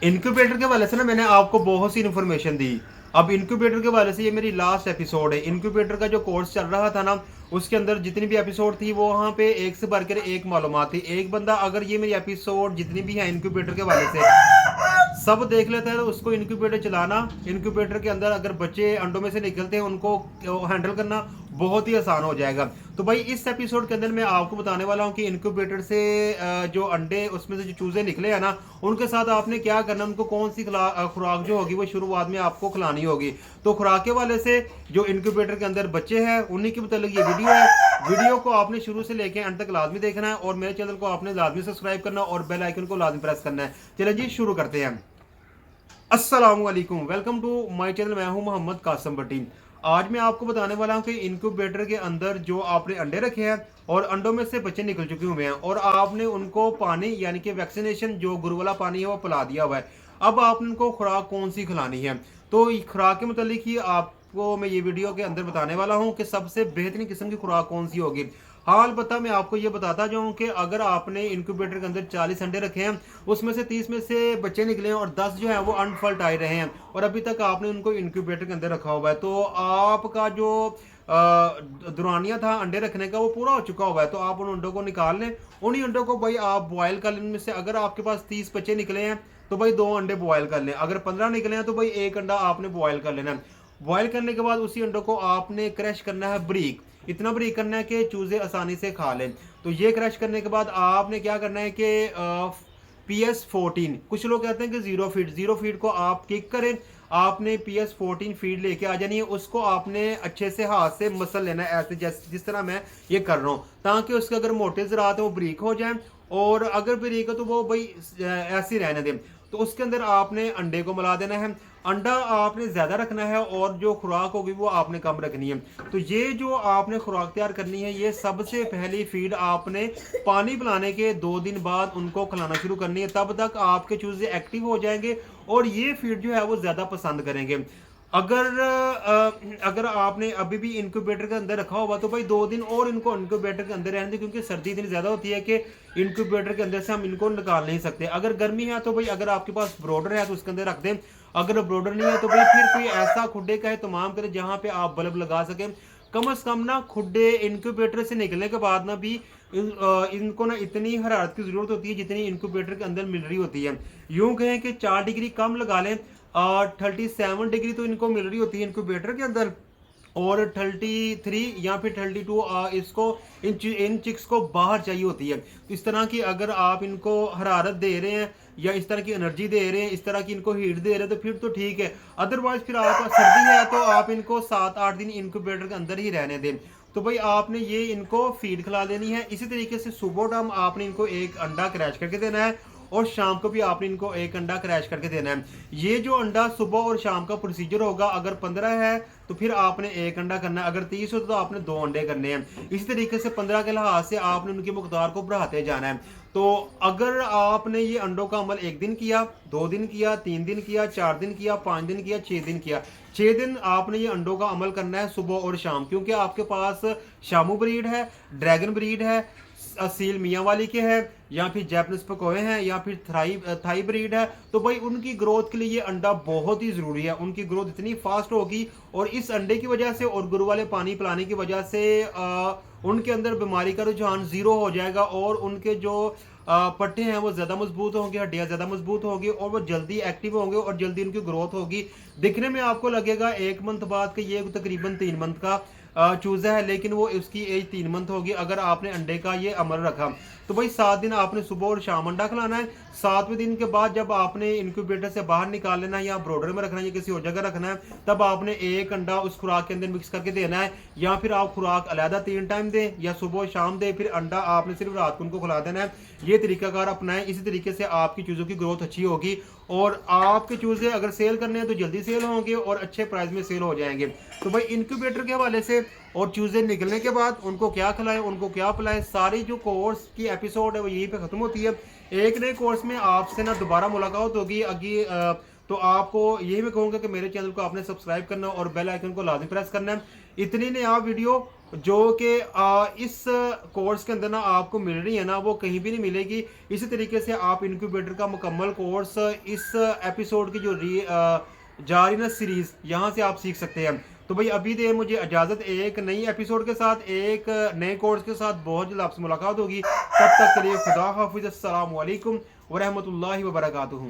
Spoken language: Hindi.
इनक्यूबेटर के हवाले से ना मैंने आपको बहुत सी इन्फॉर्मेशन दी। अब इनक्यूबेटर के हवाले से ये मेरी लास्ट एपिसोड है। इनक्यूबेटर का जो कोर्स चल रहा था ना, उसके अंदर जितनी भी एपिसोड थी वो वहाँ पे एक से बढ़कर एक मालूमात थी। एक बंदा अगर ये मेरी एपिसोड जितनी भी है इनक्यूबेटर के हवाले से सब देख लेता है तो उसको इनक्यूबेटर चलाना, इनक्यूबेटर के अंदर अगर बच्चे अंडों में से निकलते हैं उनको हैंडल करना बहुत ही आसान हो जाएगा। तो भाई इस एपिसोड के अंदर मैं आपको बताने वाला हूँ कि इनक्यूबेटर से जो अंडे उसमें से जो चूजे निकले हैं ना, उनके साथ आपने क्या करना, उनको कौन सी खुराक जो होगी वो शुरुआत में आपको खिलानी होगी। तो खुराक के वाले से जो इनक्यूबेटर के अंदर बच्चे हैं उन्हीं के मतलब ये वीडियो है। वीडियो को आपने शुरू से लेकर अंत तक लाजमी देखना है और मेरे चैनल को आपने लाजमी सब्सक्राइब करना और बेल आइकन को लाजमी प्रेस करना है। चलिए जी शुरू करते हैं। अस्सलाम वालेकुम, वेलकम टू माय चैनल। मैं हूं मोहम्मद कासम भट्टी। आज मैं आपको बताने वाला हूं कि इनक्यूबेटर के अंदर जो आपने अंडे रखे हैं और अंडों में से बच्चे निकल चुके हुए हैं और आपने उनको पानी यानी कि वैक्सीनेशन जो गुरु वाला पानी है वो पिला दिया हुआ है। अब आपने उनको खुराक कौन सी खिलानी है, तो खुराक के मतलब ही आपको मैं ये वीडियो के अंदर बताने वाला हूँ कि सबसे बेहतरीन किस्म की खुराक कौन सी होगी। हाल बता मैं आपको ये बताता जाऊं कि अगर आपने इनक्यूबेटर के अंदर 40 अंडे रखे हैं, उसमें से 30 में से बच्चे निकले हैं और 10 जो है वो अनफर्टाइल रहे हैं और अभी तक आपने उनको इनक्यूबेटर के अंदर रखा हुआ है, तो आपका जो दुरानिया था अंडे रखने का वो पूरा हो चुका हुआ है। तो आप उन अंडों को निकाल लें। उन्हीं अंडों को भाई आप बॉयल कर लें। इनमें से अगर आपके पास 30 बच्चे निकले हैं तो भाई 2 अंडे बॉयल कर लें। अगर 15 निकले हैं तो भाई एक अंडा आपने बॉयल कर लेना है। बॉयल करने के बाद उसी अंडों को आपने क्रश करना है ब्रीक, इतना ब्रीक करना है कि चूजे आसानी से खा लें। तो ये क्रश करने के बाद आपने क्या करना है कि PS14, कुछ लोग कहते हैं कि जीरो फीड को आप किक करें। आपने PS14 फीड लेके आ जानी है, उसको आपने अच्छे से हाथ से मसल लेना है ऐसे जैसे जिस तरह मैं ये कर रहा हूँ, ताकि उसके अगर मोटे ज़रात है वो ब्रीक हो जाए और अगर ब्रीक है तो वो भाई ऐसे ही रहने दें। तो उसके अंदर आपने अंडे को मिला देना है। अंडा आपने ज़्यादा रखना है और जो खुराक होगी वो आपने कम रखनी है। तो ये जो आपने खुराक तैयार करनी है, ये सबसे पहली फीड आपने पानी पिलाने के 2 दिन बाद उनको खिलाना शुरू करनी है। तब तक आपके चूजे एक्टिव हो जाएंगे और ये फीड जो है वो ज़्यादा पसंद करेंगे। अगर आपने अभी भी इंक्यूबेटर के अंदर रखा होगा तो भाई 2 दिन और इनको इंक्यूबेटर के अंदर रहने दें, क्योंकि सर्दी इतनी ज़्यादा होती है कि इंक्यूबेटर के अंदर से हम इनको निकाल नहीं सकते। अगर गर्मी है तो भाई अगर आपके पास ब्रोडर है तो उसके अंदर रख दें। अगर ब्रोडर नहीं है तो भाई फिर कोई ऐसा खुड्डे का तमाम करें जहाँ पे आप बल्ब लगा सकें। कम से कम ना खुड्डे इंक्यूबेटर से निकलने के बाद ना भी इनको ना इतनी हरारत की जरूरत होती है जितनी इंक्यूबेटर के अंदर मिल रही होती है। यूं कहें कि 4 डिग्री कम लगा लें, 37 डिग्री तो इनको मिल रही होती है इनक्यूबेटर के अंदर, और 33 या फिर 32 इसको इन चिक्स को बाहर चाहिए होती है। तो इस तरह की अगर आप इनको हरारत दे रहे हैं या इस तरह की एनर्जी दे रहे हैं, इस तरह की इनको हीट दे रहे हैं तो फिर तो ठीक है। अदरवाइज फिर आप सर्दी है तो आप इनको 7-8 दिन इनक्यूबेटर के अंदर ही रहने दें। तो भाई आपने ये इनको फीड खिला देनी है। इसी तरीके से सुबह टाइम आपने इनको एक अंडा क्रैश करके देना है और शाम को भी आपने इनको एक अंडा क्रैश करके देना है। ये जो अंडा सुबह और शाम का प्रोसीजर होगा, अगर 15 है तो फिर आपने एक अंडा करना है, अगर 30 हो तो आपने 2 अंडे करने हैं। इसी तरीके से 15 के लिहाज से आपने उनकी मकदार को बढ़ाते जाना है। तो अगर आपने ये अंडों का अमल 1 दिन किया, 2 दिन किया, 3 दिन किया, 4 दिन किया, 5 दिन किया, 6 दिन किया, 6 दिन आपने ये अंडों का अमल करना है सुबह और शाम, क्योंकि आपके पास शामू ब्रीड है, ड्रैगन ब्रीड है, असील मियाँ वाली के हैं, या फिर जैपनीज पकोए हैं, या फिर थाई ब्रीड है। तो भाई उनकी ग्रोथ के लिए ये अंडा बहुत ही ज़रूरी है। उनकी ग्रोथ इतनी फास्ट होगी और इस अंडे की वजह से और गुरु वाले पानी पिलाने की वजह से उनके अंदर बीमारी का रुझान ज़ीरो हो जाएगा और उनके जो पट्टे हैं वो ज़्यादा मजबूत होंगे, हड्डियाँ ज़्यादा मजबूत होगी और वो जल्दी एक्टिव होंगे और जल्दी उनकी ग्रोथ होगी। दिखने में आपको लगेगा 1 मंथ बाद कि ये तकरीबन 3 मंथ का चूज़ा है, लेकिन वो उसकी एज 3 मंथ होगी अगर आपने अंडे का ये अमल रखा। तो भाई 7 दिन आपने सुबह और शाम अंडा खिलाना है। 7वें दिन के बाद जब आपने इनक्यूबेटर से बाहर निकाल लेना है या ब्रोडर में रखना है या किसी और जगह रखना है, तब आपने एक अंडा उस खुराक के अंदर मिक्स करके देना है, या फिर आप खुराक अलहदा 3 टाइम दें या सुबह शाम दें, फिर अंडा आपने सिर्फ रात को उनको खिला देना है। ये तरीकाकार अपनाएं। इसी तरीके से आपकी चूज़ों की ग्रोथ अच्छी होगी और आपके चूज़े अगर सेल करने हैं तो जल्दी सेल होंगे और अच्छे प्राइस में सेल हो जाएंगे। तो भाई इनक्यूबेटर के हवाले से और चूज़े निकलने के बाद उनको क्या खिलाएं, उनको क्या पिलाएं, सारी जो कोर्स की एपिसोड है वो यहीं पे ख़त्म होती है। एक नए कोर्स में आपसे ना दोबारा मुलाकात होगी आगे। तो आपको यही मैं कहूँगा कि मेरे चैनल को आपने सब्सक्राइब करना और बेल आइकन को लाजमी प्रेस करना है। इतनी नया वीडियो जो कि इस कोर्स के अंदर ना आपको मिल रही है ना, वो कहीं भी नहीं मिलेगी। इसी तरीके से आप इनक्यूबेटर का मुकम्मल कोर्स इस एपिसोड की जो जा रही ना सीरीज, यहाँ से आप सीख सकते हैं। तो भाई अभी दे मुझे इजाज़त, एक नई एपिसोड के साथ, एक नए कोर्स के साथ बहुत जल्द आपसे मुलाकात होगी। तब तक के लिए खुदा हाफिज़, अस्सलाम वालेकुम व रहमतुल्लाहि व बरकातुहू।